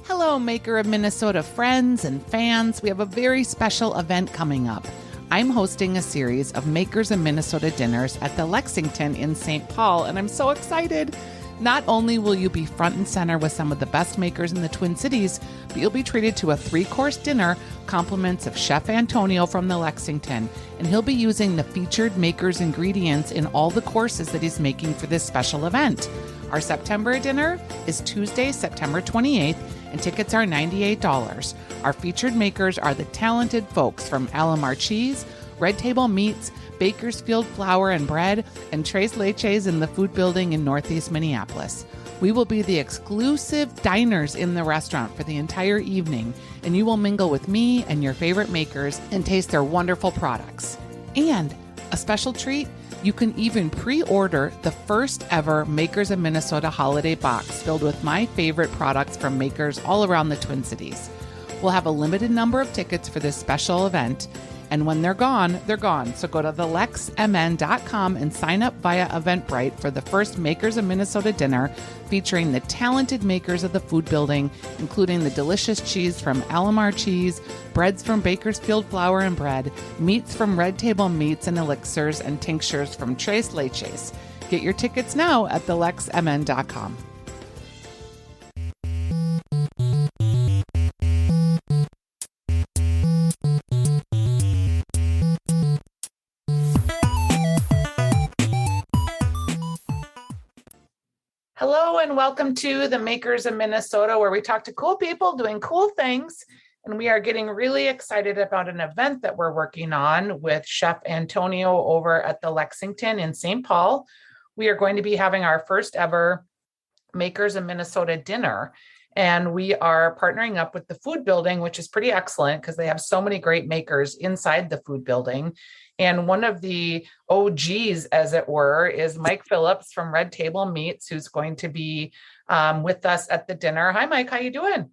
Hello, Maker of Minnesota friends and fans. We have a very special event coming up. I'm hosting a series of Makers of Minnesota dinners at the Lexington in St. Paul, and I'm so excited. Not only will you be front and center with some of the best makers in the Twin Cities, but you'll be treated to a 3-course dinner, compliments of Chef Antonio from the Lexington, and he'll be using the featured makers' ingredients in all the courses that he's making for this special event. Our September dinner is Tuesday, September 28th, and tickets are $98. Our featured makers are the talented folks from Alamar Cheese, Red Table Meats, Bakersfield Flour and Bread, and Tres Leches in the Food Building in Northeast Minneapolis. We will be the exclusive diners in the restaurant for the entire evening, and you will mingle with me and your favorite makers and taste their wonderful products. And a special treat, you can even pre-order the first ever Makers of Minnesota holiday box filled with my favorite products from makers all around the Twin Cities. We'll have a limited number of tickets for this special event, and when they're gone, they're gone. So go to thelexmn.com and sign up via Eventbrite for the first Makers of Minnesota dinner featuring the talented makers of the Food Building, including the delicious cheese from Alamar Cheese, breads from Bakersfield Flour and Bread, meats from Red Table Meats and Elixirs, and tinctures from Tres Leches. Get your tickets now at thelexmn.com. Hello and welcome to the Makers of Minnesota, where we talk to cool people doing cool things. And we are getting really excited about an event that we're working on with Chef Antonio over at the Lexington in St. Paul. We are going to be having our first ever Makers of Minnesota dinner. And we are partnering up with the Food Building, which is pretty excellent because they have so many great makers inside the Food Building. And one of the OGs, as it were, is Mike Phillips from Red Table Meats, who's going to be with us at the dinner. Hi, Mike. How you doing?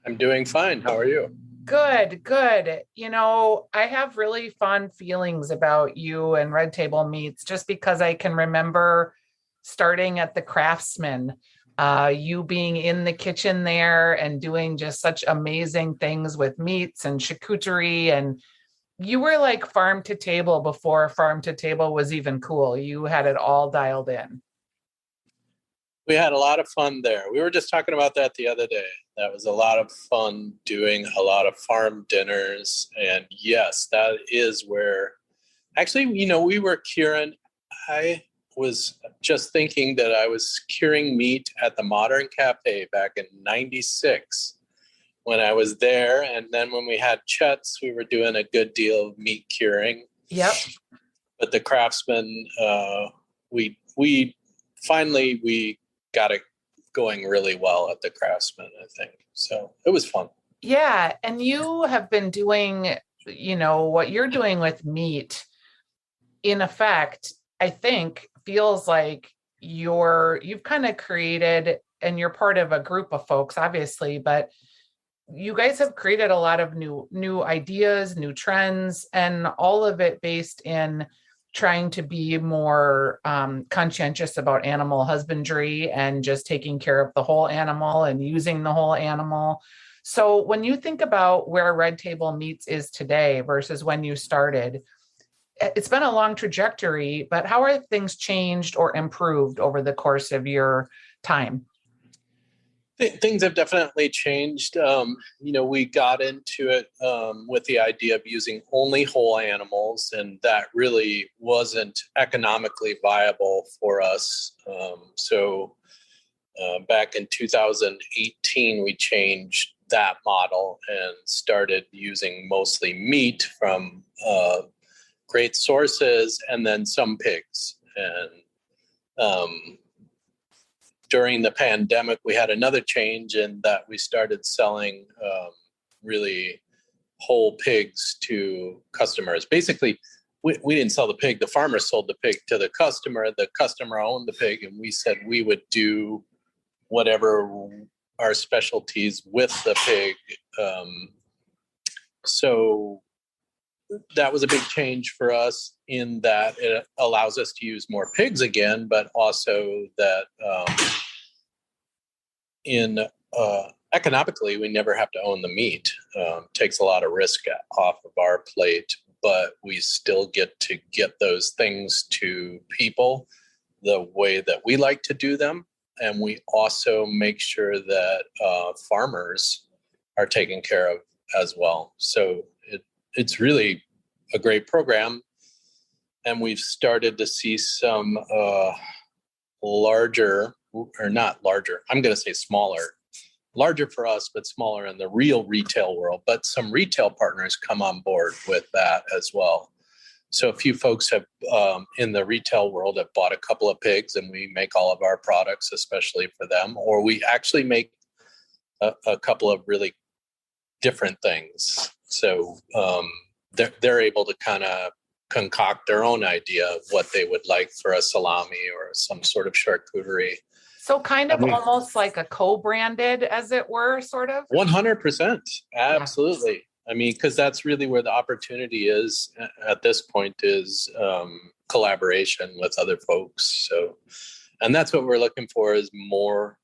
I'm doing fine. How are you? Good, good. You know, I have really fond feelings about you and Red Table Meats just because I can remember starting at the Craftsman, you being in the kitchen there and doing just such amazing things with meats and charcuterie, and you were like farm to table before farm to table was even cool. You had it all dialed in. We had a lot of fun there. We were just talking about that the other day. That was a lot of fun doing a lot of farm dinners. And yes, that is where actually, we were curing. I was just thinking that I was curing meat at the Modern Cafe back in 96. When I was there, and then when we had Chet's, we were doing a good deal of meat curing. Yep. But the Craftsman, we finally got it going really well at the Craftsman, I think. So it was fun. Yeah, and you have been doing, what you're doing with meat. In effect, I think feels like you've kind of created, and you're part of a group of folks, obviously, but you guys have created a lot of new ideas, new trends, and all of it based in trying to be more conscientious about animal husbandry and just taking care of the whole animal and using the whole animal. So when you think about where Red Table Meats is today versus when you started, it's been a long trajectory, but how are things changed or improved over the course of your time? Things have definitely changed. We got into it with the idea of using only whole animals, and that really wasn't economically viable for us. So back in 2018, we changed that model and started using mostly meat from great sources and then some pigs. And during the pandemic, we had another change in that we started selling really whole pigs to customers. Basically, we didn't sell the pig. The farmer sold the pig to the customer. The customer owned the pig, and we said we would do whatever our specialties with the pig. So that was a big change for us in that it allows us to use more pigs again, but also that in economically, we never have to own the meat. Takes a lot of risk off of our plate, but we still get to get those things to people the way that we like to do them. And we also make sure that farmers are taken care of as well. So it's really a great program. And we've started to see some larger, or not larger, I'm going to say smaller, larger for us, but smaller in the real retail world. But some retail partners come on board with that as well. So a few folks have in the retail world have bought a couple of pigs, and we make all of our products, especially for them. Or we actually make a couple of really different things. So they're able to kind of concoct their own idea of what they would like for a salami or some sort of charcuterie. So kind of almost like a co-branded, as it were, sort of? 100%. Absolutely. Yeah. I mean, because that's really where the opportunity is at this point, is collaboration with other folks. So, and that's what we're looking for, is more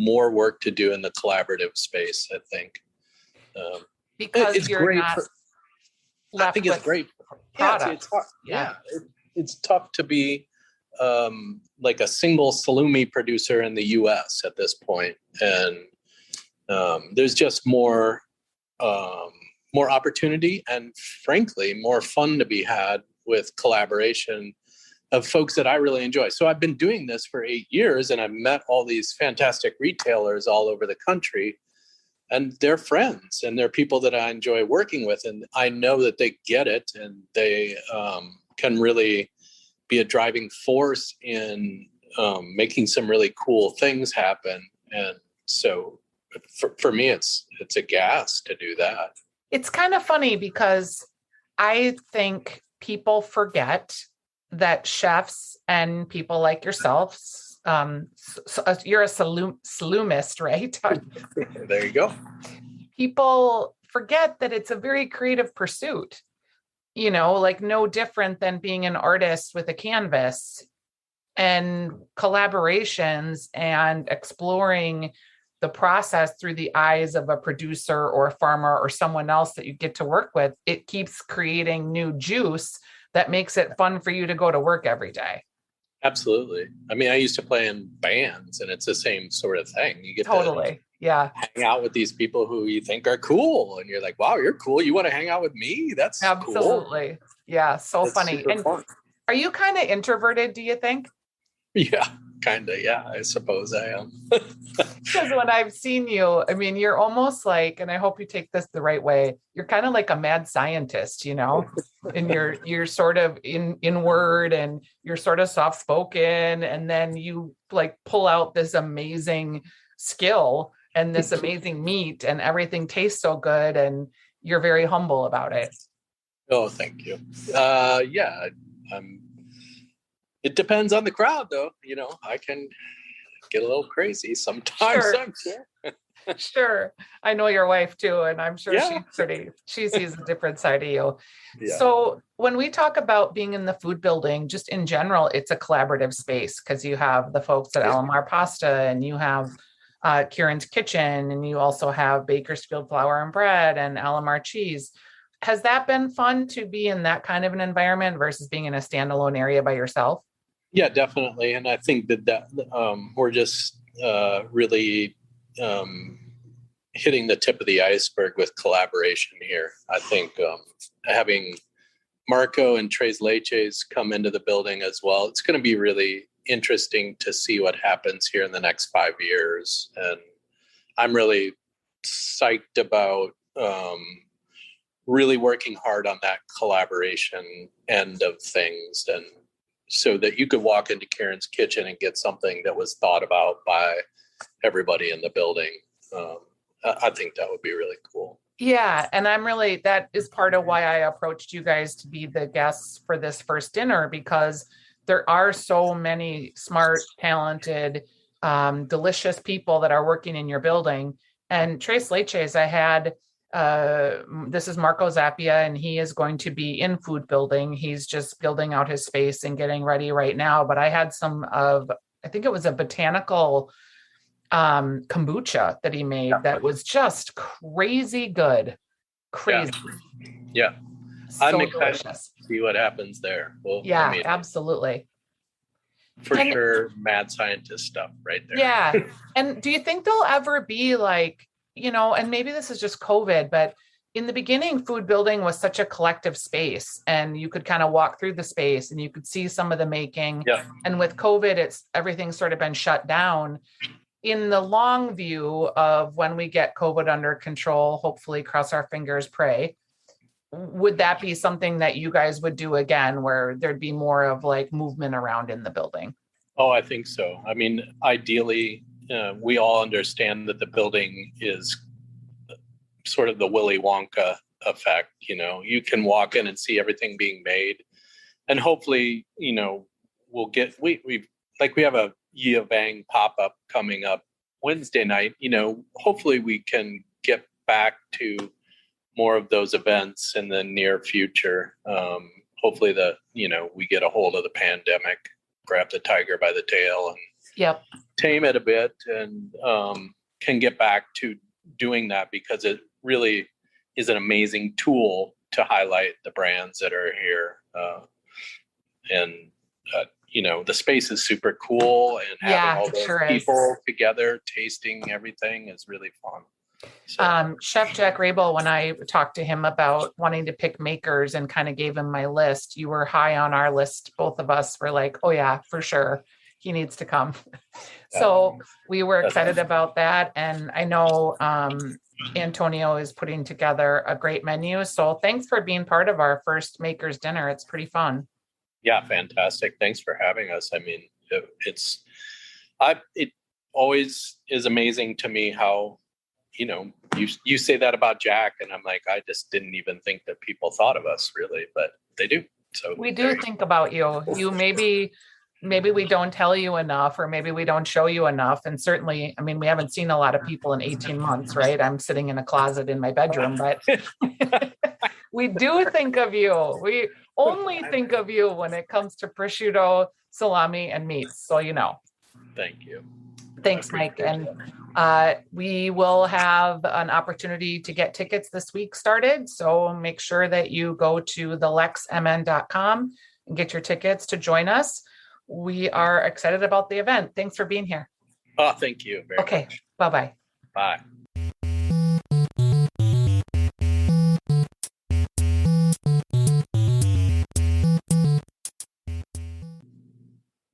work to do in the collaborative space, I think. Because it's you're great not left I think it's great. Product. It's tough to be like a single salumi producer in the U.S. at this point, and there's just more opportunity and, frankly, more fun to be had with collaboration of folks that I really enjoy. So I've been doing this for 8 years, and I've met all these fantastic retailers all over the country, and they're friends and they're people that I enjoy working with, and I know that they get it, and they can really be a driving force in making some really cool things happen. And so for me, it's a gas to do that. It's kind of funny because I think people forget that chefs and people like yourself, you're a salumist, right? There you go. People forget that it's a very creative pursuit, like no different than being an artist with a canvas, and collaborations and exploring the process through the eyes of a producer or a farmer or someone else that you get to work with. It keeps creating new juice that makes it fun for you to go to work every day. Absolutely. I mean, I used to play in bands, and it's the same sort of thing. You get to hang out with these people who you think are cool, and you're like, wow, you're cool. You want to hang out with me? That's absolutely cool. Yeah. So that's funny. And fun. Are you kind of introverted, do you think? Yeah, kind of. Yeah, I suppose I am. Because when I've seen you, I mean, you're almost like, and I hope you take this the right way, you're kind of like a mad scientist, and you're sort of inward, and you're sort of soft spoken, and then you like pull out this amazing skill and this amazing meat, and everything tastes so good, and you're very humble about it. Oh, thank you. Yeah, it depends on the crowd, though. I can get a little crazy sometimes. Sure. Sure. I know your wife too, and I'm sure she sees a different side of you. Yeah. So when we talk about being in the food building, just in general, it's a collaborative space, because you have the folks at Alamar Pasta, and you have Kieran's Kitchen, and you also have Bakersfield Flour and Bread and Alamar Cheese. Has that been fun to be in that kind of an environment versus being in a standalone area by yourself? Yeah, definitely. And I think that we're just really hitting the tip of the iceberg with collaboration here. I think having Marco and Tres Leches come into the building as well, it's going to be really interesting to see what happens here in the next 5 years. And I'm really psyched about really working hard on that collaboration end of things, and so that you could walk into Karen's Kitchen and get something that was thought about by everybody in the building. I think that would be really cool. Yeah. And that is part of why I approached you guys to be the guests for this first dinner, because there are so many smart, talented, delicious people that are working in your building. And Tres Leches, I had, this is Marco Zappia, and he is going to be in food building. He's just building out his space and getting ready right now. But I had I think it was a botanical kombucha that he made that was just crazy good. Crazy. Yeah. So I'm excited delicious. to see what happens there. Well, Yeah, I mean, absolutely. for sure, mad scientist stuff right there. Yeah. And do you think there'll ever be like, and maybe this is just COVID, but in the beginning, food building was such a collective space and you could kind of walk through the space and you could see some of the making. Yeah. And with COVID, everything's sort of been shut down. In the long view of when we get COVID under control, hopefully cross our fingers, pray. Would that be something that you guys would do again, where there'd be more of like movement around in the building? Oh, I think so. I mean, ideally, we all understand that the building is sort of the Willy Wonka effect. You can walk in and see everything being made, and hopefully, we'll get we have a Yi of Bang pop up coming up Wednesday night. Hopefully we can get back to more of those events in the near future. Hopefully we get a hold of the pandemic, grab the tiger by the tail and tame it a bit, and can get back to doing that, because it really is an amazing tool to highlight the brands that are here. The space is super cool, and having all those people together tasting everything is really fun. So. Chef Jack Rabel, when I talked to him about wanting to pick makers and kind of gave him my list, you were high on our list. Both of us were like, oh yeah, for sure, he needs to come. So we were excited about that. And I know Antonio is putting together a great menu. So thanks for being part of our first Makers Dinner. It's pretty fun. Yeah, fantastic. Thanks for having us. I mean, it always is amazing to me how, you say that about Jack, and I'm like, I just didn't even think that people thought of us really, but they do. So we do think about you. You maybe we don't tell you enough, or maybe we don't show you enough. And certainly, I mean, we haven't seen a lot of people in 18 months, right? I'm sitting in a closet in my bedroom, but we do think of you. We only think of you when it comes to prosciutto, salami, and meats. So, Thank you. Thanks, Mike. And we will have an opportunity to get tickets this week started. So make sure that you go to thelexmn.com and get your tickets to join us. We are excited about the event. Thanks for being here. Oh, thank you very much. Okay. Bye-bye. Bye.